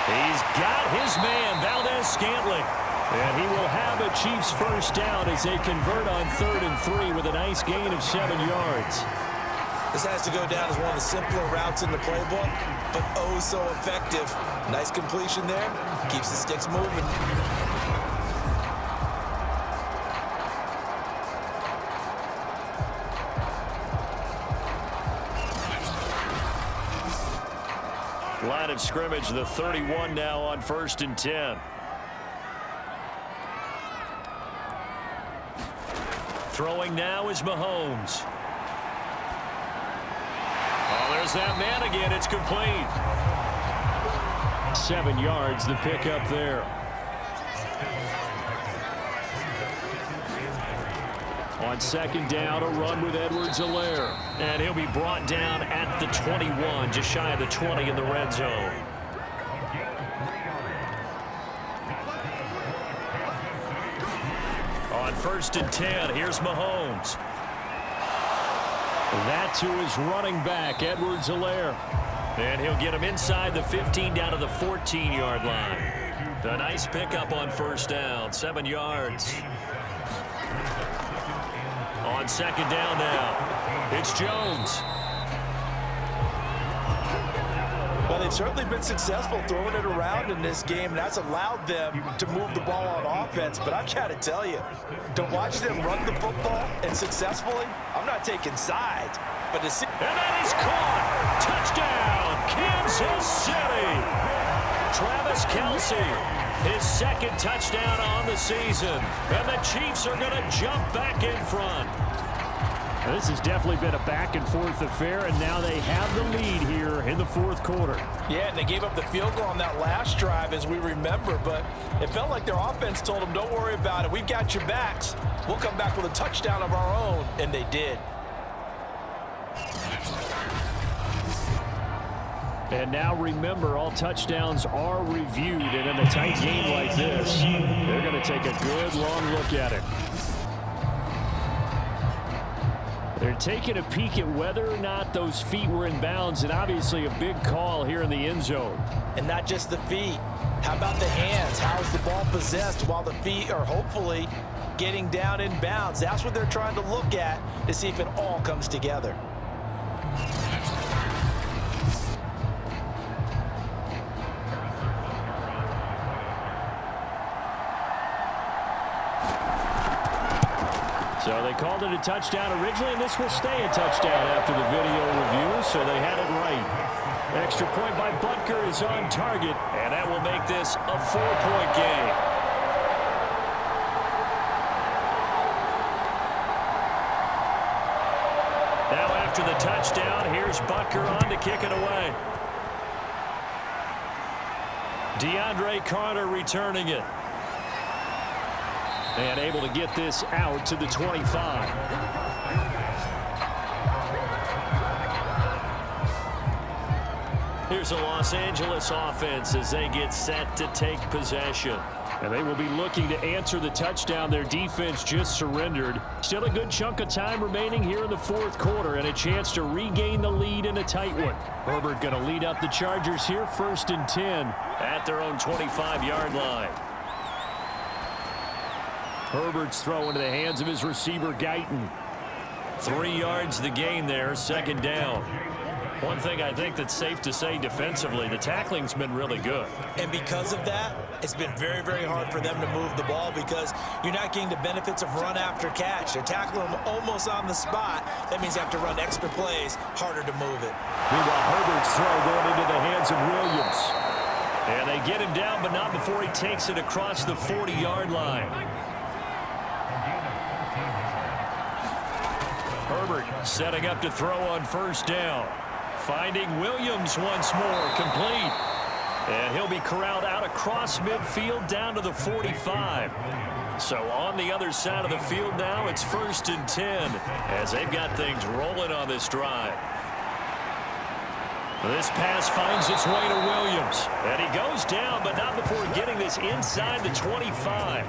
He's got his man, Valdez-Scantling. And he will have a Chiefs first down as they convert on 3rd and 3 with a nice gain of 7 yards. This has to go down as one of the simpler routes in the playbook, but oh so effective. Nice completion there. Keeps the sticks moving. Line of scrimmage, the 31 now on 1st and 10. Throwing now is Mahomes. Oh, there's that man again. It's complete. 7 yards, the pickup there. On 2nd down, a run with Edwards-Helaire. And he'll be brought down at the 21, just shy of the 20 in the red zone. On 1st and 10, here's Mahomes. That to his running back, Edwards-Helaire. And he'll get him inside the 15 down to the 14-yard line. A nice pickup on 1st down, 7 yards. On 2nd down now, it's Jones. Well, they've certainly been successful throwing it around in this game, and that's allowed them to move the ball on offense. But I've got to tell you, to watch them run the football and successfully, I'm not taking sides, but to see... And that is caught. Touchdown, Kansas City. Travis Kelce, his 2nd touchdown on the season. And the Chiefs are going to jump back in front. This has definitely been a back-and-forth affair, and now they have the lead here in the 4th quarter. Yeah, and they gave up the field goal on that last drive, as we remember, but it felt like their offense told them, don't worry about it. We've got your backs. We'll come back with a touchdown of our own, and they did. And now remember, all touchdowns are reviewed, and in a tight game like this, they're going to take a good long look at it. They're taking a peek at whether or not those feet were in bounds, and obviously a big call here in the end zone. And not just the feet. How about the hands? How's the ball possessed while the feet are hopefully getting down in bounds? That's what they're trying to look at to see if it all comes together. So they called it a touchdown originally, and this will stay a touchdown after the video review, so they had it right. Extra point by Butker is on target, and that will make this a 4-point game. Now after the touchdown, here's Butker on to kick it away. DeAndre Carter returning it. And able to get this out to the 25. Here's a Los Angeles offense as they get set to take possession. And they will be looking to answer the touchdown their defense just surrendered. Still a good chunk of time remaining here in the 4th quarter and a chance to regain the lead in a tight one. Herbert going to lead up the Chargers here, 1st and 10 at their own 25-yard line. Herbert's throw into the hands of his receiver, Guyton. 3 yards the gain there, 2nd down. One thing I think that's safe to say defensively, the tackling's been really good. And because of that, it's been very, very hard for them to move the ball because you're not getting the benefits of run after catch. They're tackling them almost on the spot. That means you have to run extra plays, harder to move it. Meanwhile, Herbert's throw going into the hands of Williams. And they get him down, but not before he takes it across the 40-yard line. Herbert setting up to throw on 1st down. Finding Williams once more, complete. And he'll be corralled out across midfield down to the 45. So on the other side of the field now, it's 1st and 10 as they've got things rolling on this drive. This pass finds its way to Williams. And he goes down, but not before getting this inside the 25.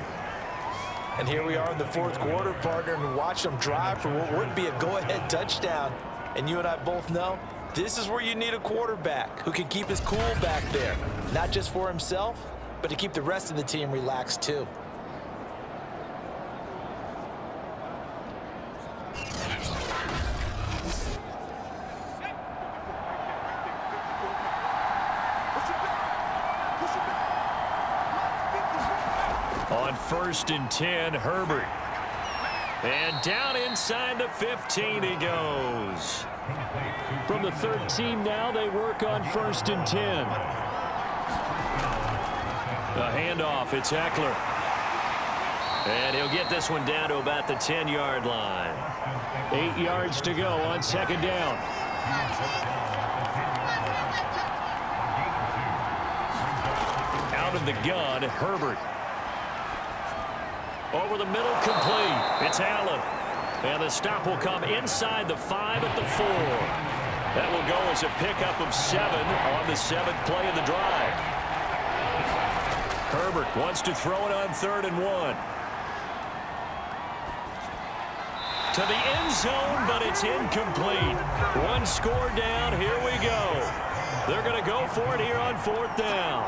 And here we are in the 4th quarter, partner, and watch them drive for what would be a go-ahead touchdown. And you and I both know this is where you need a quarterback who can keep his cool back there, not just for himself, but to keep the rest of the team relaxed too. On 1st and 10, Herbert. And down inside the 15 he goes. From the 13 now, they work on 1st and 10. The handoff, it's Eckler. And he'll get this one down to about the 10-yard line. 8 yards to go on 2nd down. Out of the gun, Herbert. Over the middle, complete. It's Allen. And the stop will come inside the 5 at the 4. That will go as a pickup of 7 on the 7th play of the drive. Herbert wants to throw it on 3rd and 1. To the end zone, but it's incomplete. 1 score down. Here we go. They're going to go for it here on 4th down.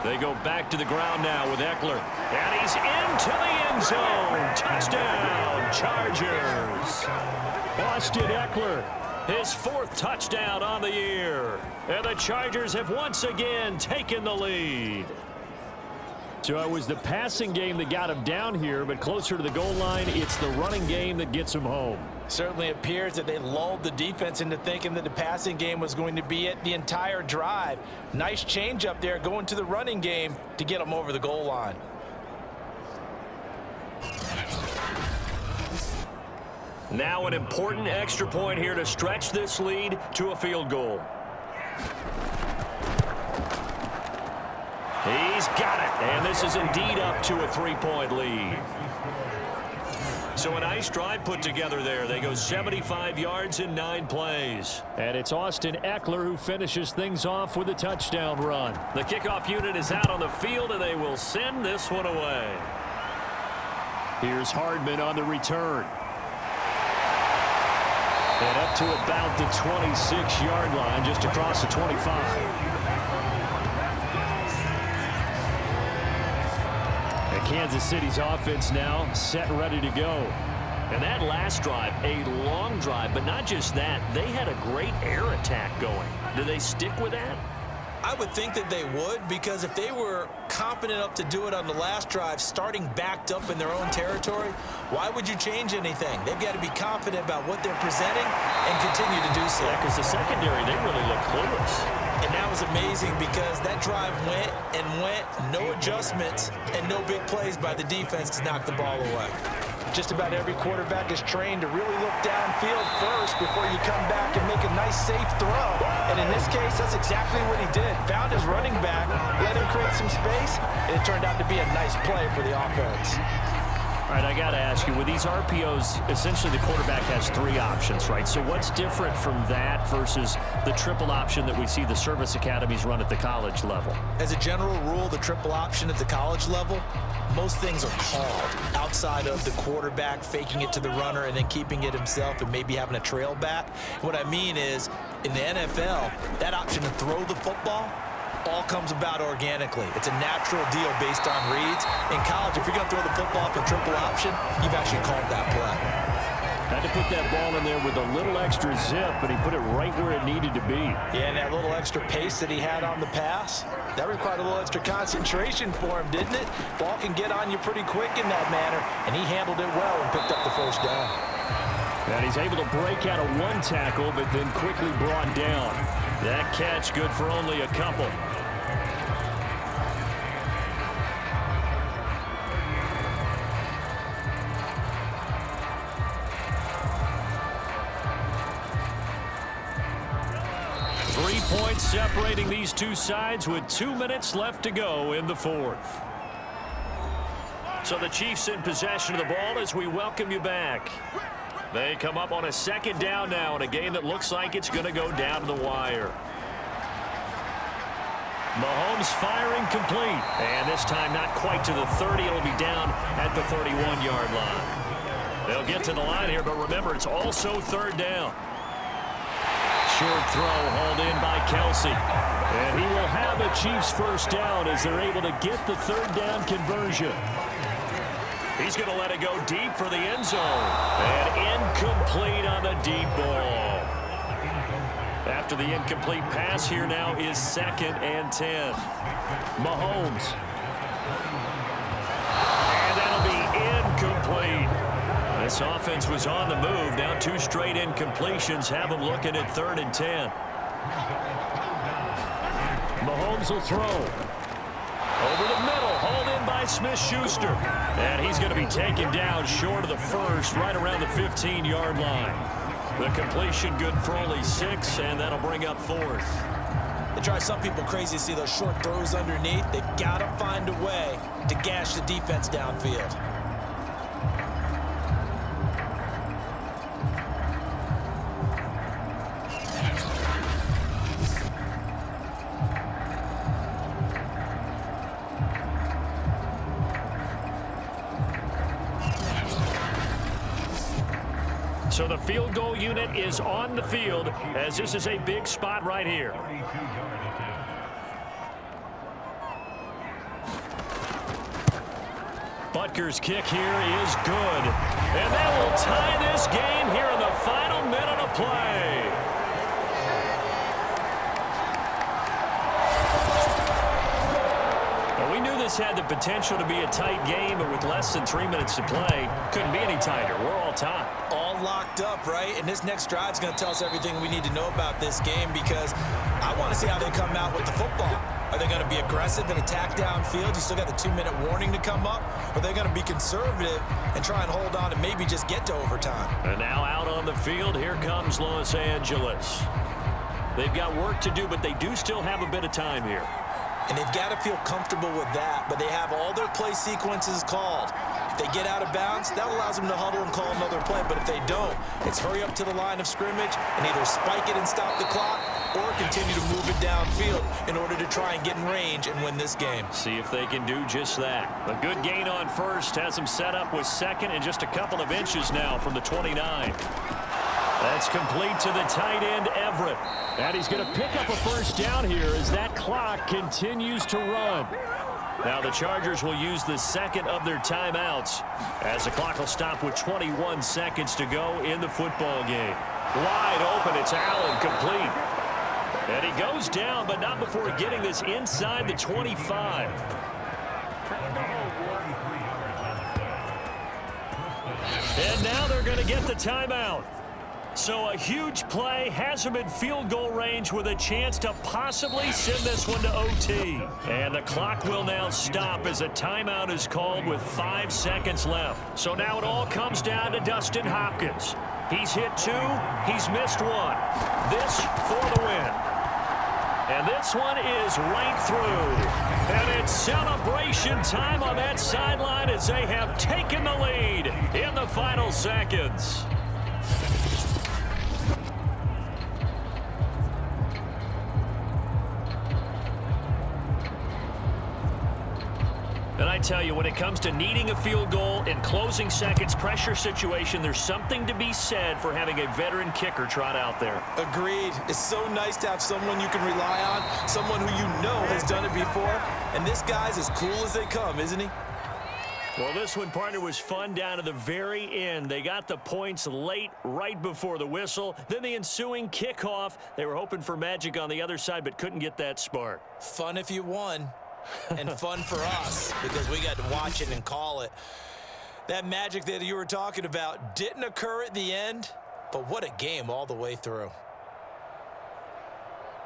They go back to the ground now with Eckler. And he's into the end zone. Touchdown, Chargers. Austin Eckler, his 4th touchdown on the year. And the Chargers have once again taken the lead. So it was the passing game that got him down here, but closer to the goal line, it's the running game that gets him home. Certainly appears that they lulled the defense into thinking that the passing game was going to be it the entire drive. Nice change up there going to the running game to get them over the goal line. Now an important extra point here to stretch this lead to a field goal. He's got it, and this is indeed up to a 3-point lead. So a nice drive put together there. They go 75 yards in 9 plays. And it's Austin Eckler who finishes things off with a touchdown run. The kickoff unit is out on the field, and they will send this one away. Here's Hardman on the return. And up to about the 26-yard line, just across the 25. Kansas City's offense now set and ready to go. And that last drive, a long drive, but not just that. They had a great air attack going. Do they stick with that? I would think that they would, because if they were competent enough to do it on the last drive, starting backed up in their own territory, why would you change anything? They've got to be confident about what they're presenting and continue to do so. Yeah, because the secondary, they really look clueless. And that was amazing because that drive went and went, no adjustments, and no big plays by the defense to knock the ball away. Just about every quarterback is trained to really look downfield first before you come back and make a nice, safe throw. And in this case, that's exactly what he did. Found his running back, let him create some space, and it turned out to be a nice play for the offense. All right, I got to ask you, with these RPOs, essentially the quarterback has 3 options, right? So what's different from that versus the triple option that we see the service academies run at the college level? As a general rule, the triple option at the college level, most things are called outside of the quarterback faking it to the runner and then keeping it himself and maybe having a trail back. What I mean is, in the NFL, that option to throw the football all comes about organically. It's a natural deal based on reads. In college, if you're going to throw the football for triple option, you've actually called that play. Had to put that ball in there with a little extra zip, but he put it right where it needed to be. Yeah, and that little extra pace that he had on the pass, that required a little extra concentration for him, didn't it? Ball can get on you pretty quick in that manner, and he handled it well and picked up the 1st down. And he's able to break out of 1 tackle, but then quickly brought down. That catch good for only a couple. Points separating these two sides with 2 minutes left to go in the 4th. So the Chiefs in possession of the ball as we welcome you back. They come up on a 2nd down now in a game that looks like it's going to go down to the wire. Mahomes firing complete. And this time not quite to the 30. It'll be down at the 31-yard line. They'll get to the line here, but remember, it's also 3rd down. Short throw hauled in by Kelsey. And he will have the Chiefs 1st down as they're able to get the 3rd down conversion. He's going to let it go deep for the end zone. And incomplete on the deep ball. After the incomplete pass, here now is 2nd and 10. Mahomes. And This offense was on the move. Now 2 straight incompletions have them looking at 3rd and 10. Mahomes will throw. Over the middle, hauled in by Smith-Schuster. And he's going to be taken down short of the first, right around the 15-yard line. The completion good for only 6, and that'll bring up 4th. It drives some people crazy to see those short throws underneath. They've got to find a way to gash the defense downfield. So the field goal unit is on the field as this is a big spot right here. Butker's kick here is good. And that will tie this game here in the final minute of play. Well, we knew this had the potential to be a tight game, but with less than 3 minutes to play, couldn't be any tighter. We're all tied. All locked up, right? And this next drive is going to tell us everything we need to know about this game because I want to see how they come out with the football. Are they going to be aggressive and attack downfield? You still got the 2-minute warning to come up? Or are they going to be conservative and try and hold on and maybe just get to overtime? And now out on the field, here comes Los Angeles. They've got work to do, but they do still have a bit of time here. And they've got to feel comfortable with that, but they have all their play sequences called. If they get out of bounds, that allows them to huddle and call another play. But if they don't, it's hurry up to the line of scrimmage and either spike it and stop the clock or continue to move it downfield in order to try and get in range and win this game. See if they can do just that. A good gain on first has them set up with 2nd and just a couple of inches now from the 29. That's complete to the tight end, Everett. And he's going to pick up a first down here as that clock continues to run. Now the Chargers will use the 2nd of their timeouts as the clock will stop with 21 seconds to go in the football game. Wide open, it's Allen, complete. And he goes down, but not before getting this inside the 25. And now they're going to get the timeout. So a huge play has them in field goal range with a chance to possibly send this one to OT. And the clock will now stop as a timeout is called with 5 seconds left. So now it all comes down to Dustin Hopkins. He's hit 2, he's missed 1. This for the win. And this one is right through. And it's celebration time on that sideline as they have taken the lead in the final seconds. And I tell you, when it comes to needing a field goal in closing seconds pressure situation, there's something to be said for having a veteran kicker trot out there. Agreed. It's so nice to have someone you can rely on, someone who you know has done it before. And this guy's as cool as they come, isn't he? Well, this one, partner, was fun down to the very end. They got the points late, right before the whistle. Then the ensuing kickoff. They were hoping for magic on the other side, but couldn't get that spark. Fun if you won. And fun for us because we got to watch it and call it. That magic that you were talking about didn't occur at the end, but what a game all the way through.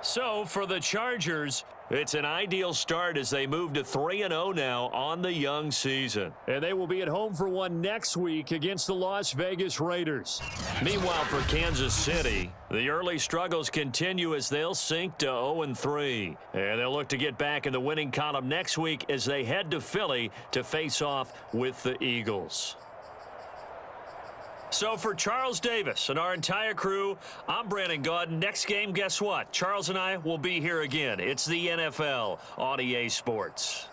So for the Chargers, it's an ideal start as they move to 3-0 now on the young season. And they will be at home for one next week against the Las Vegas Raiders. Meanwhile, for Kansas City, the early struggles continue as they'll sink to 0-3. And they'll look to get back in the winning column next week as they head to Philly to face off with the Eagles. So for Charles Davis and our entire crew, I'm Brandon Gaudin. Next game, guess what? Charles and I will be here again. It's the NFL on EA Sports.